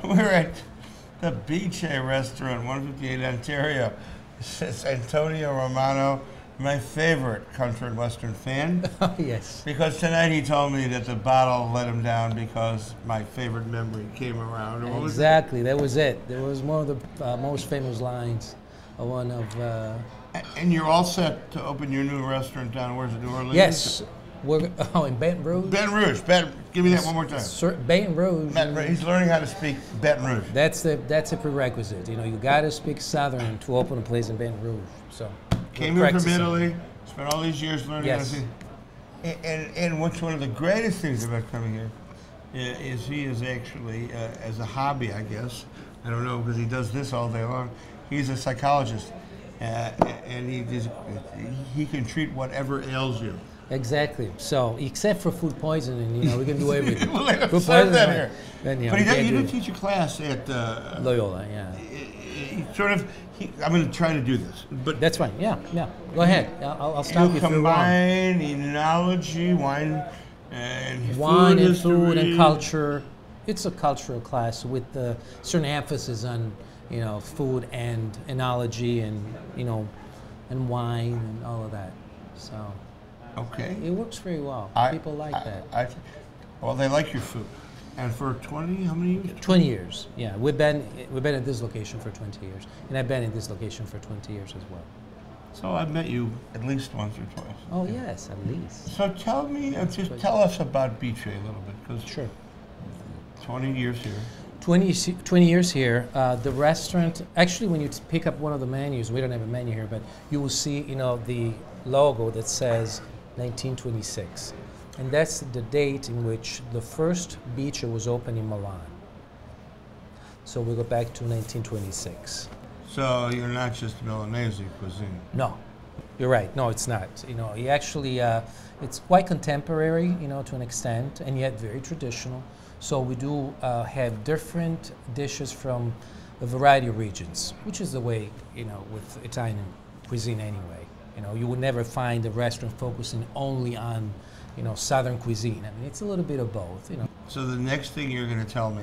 We're at the Bice restaurant, 158 Ontario. It's Antonio Romano, my favorite country and western fan. Oh, yes. Because tonight he told me that the bottle let him down because my favorite memory came around. What was Exactly, that was it. That was one of the most famous lines. One of. And you're all set to open your new restaurant down, where's it, New Orleans? Yes. We're, in Baton Rouge. Baton Rouge. Give me that one more time. Baton Rouge. He's learning how to speak Baton Rouge. That's a prerequisite. You know, you got to speak Southern to open a place in Baton Rouge. So. Came here from Italy. Spent all these years learning how to Yes. speak. And what's one of the greatest things about coming here is he is actually, as a hobby, I guess, I don't know, because he does this all day long, he's a psychologist. And he can treat whatever ails you. Exactly. So, except for food poisoning, you know, we can do everything. Well, they don't Food serve that poisoning, here. Then, you know, But we can't you do do it. teach a class at Loyola, yeah. I'm going to try to do this. But That's fine. Yeah, yeah. Go ahead. I'll stop you if you're wrong. combine enology, wine, and Wine food and food and history. culture. It's a cultural class with certain emphasis on, you know, food and enology and, you know, and wine and all of that. So Okay. it works very well. People like that. Well, they like your food. And for how many years? 20 years. Yeah, we've been at this location for 20 years, and I've been in this location for 20 years as well. So I've met you at least once or twice. Oh yes, at least. So tell me, just tell us about Bice a little bit, because Sure. 20 years here. 20 years here. The restaurant, actually, when you pick up one of the menus, we don't have a menu here, but you will see, you know, the logo that says 1926. And that's the date in which the first Bice was opened in Milan. So we go back to 1926. So you're not just Milanese cuisine. No, you're right. No, it's not. You know, you actually, it's quite contemporary, you know, to an extent, and yet very traditional. So we do have different dishes from a variety of regions, which is the way, you know, with Italian cuisine anyway. You know, you would never find a restaurant focusing only on, you know, Southern cuisine. I mean, it's a little bit of both, you know. So the next thing you're going to tell me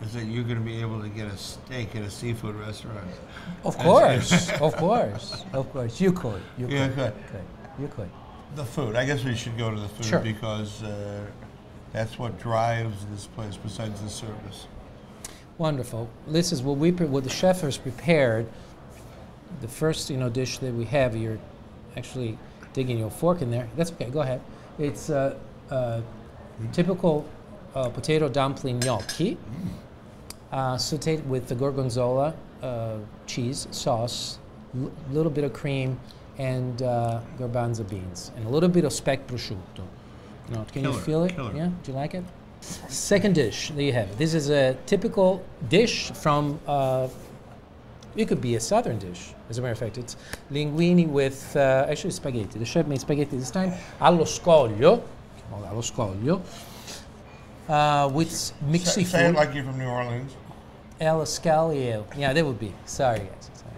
is that you're going to be able to get a steak at a seafood restaurant. Of course, of course, of course. You could. You could. Yeah, good. You could. The food. I guess we should go to the food Sure. because that's what drives this place besides the service. Wonderful. This is what the chef has prepared. The first, you know, dish that we have. You're actually digging your fork in there. That's okay. Go ahead. It's typical potato dumpling gnocchi, sautéed with the gorgonzola cheese sauce, little bit of cream, and garbanzo beans, and a little bit of speck prosciutto. No, can you feel it? Killer. Yeah. Do you like it? Second dish that you have. This is a typical dish from. It could be a southern dish, as a matter of fact. It's linguine with actually spaghetti. The chef made spaghetti this time allo scoglio, with mixed seafood. Say it like you're from New Orleans. Allo scoglio. Yeah, that would be. Sorry, guys. Sorry.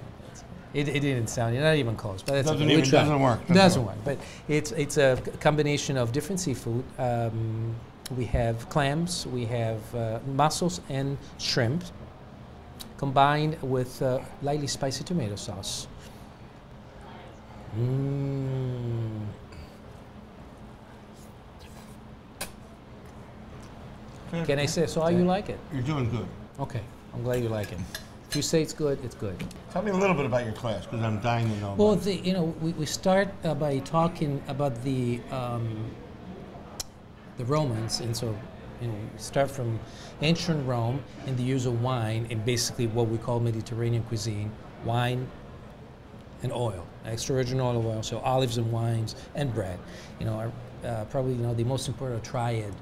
It didn't sound. Not even close. But that's Doesn't okay. even- doesn't work. Doesn't work. But it's a combination of different seafood. We have clams, we have mussels and shrimp, combined with lightly spicy tomato sauce. Can I say so? How you like it? You're doing good. Okay, I'm glad you like it. If you say it's good, it's good. Tell me a little bit about your class, because I'm dying to know. Well, about it. you know, we start by talking about the Romans, and so you know, we start from ancient Rome and the use of wine and basically what we call Mediterranean cuisine, wine and oil, extra virgin olive oil, so olives and wines and bread. You know, are probably the most important triad,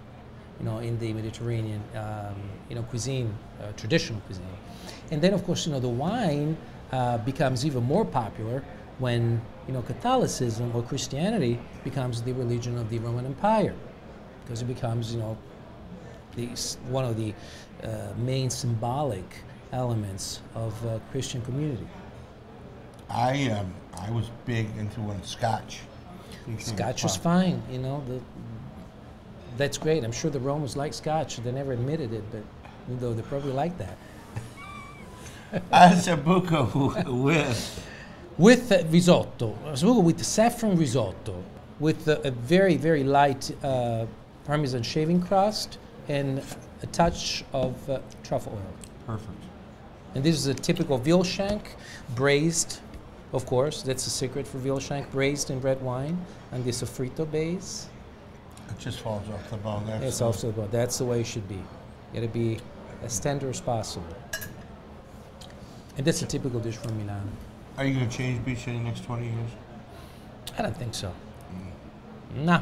you know, in the Mediterranean, cuisine, traditional cuisine. And then, of course, the wine becomes even more popular when, Catholicism or Christianity becomes the religion of the Roman Empire, because it becomes, one of the main symbolic elements of Christian community. I was big into Scotch. Scotch is fine, that's great. I'm sure the Romans like Scotch. They never admitted it, but though they probably like that. Ossobuco With risotto, ossobuco with saffron risotto, with a very, very light Parmesan shaving crust and a touch of truffle oil. Perfect. And this is a typical veal shank, braised, of course, that's the secret for veal shank, braised in red wine on the sofrito base. It just falls off the bone. It's also about, that's the way it should be. Gotta be as tender as possible. And that's a typical dish from Milan. Are you going to change Bice in the next 20 years? I don't think so. Nah.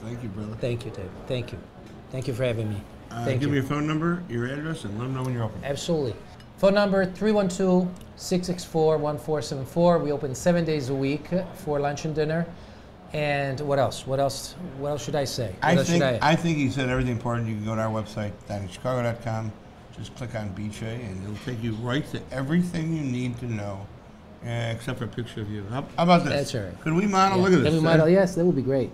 Thank you, brother. Thank you, Dave. Thank you. Thank you for having me. Thank Give you. me your phone number, your address, and let them know when you're open. Absolutely. Phone number 312-664-1474. We open 7 days a week for lunch and dinner. And what else? What else should I say? I think he said everything important. You can go to our website, diningchicago.com. Just click on Bice, and it'll take you right to everything you need to know, except for a picture of you. How about this? That's all right. Could we model? Yeah. Look at this. Can we model? Yes, that would be great.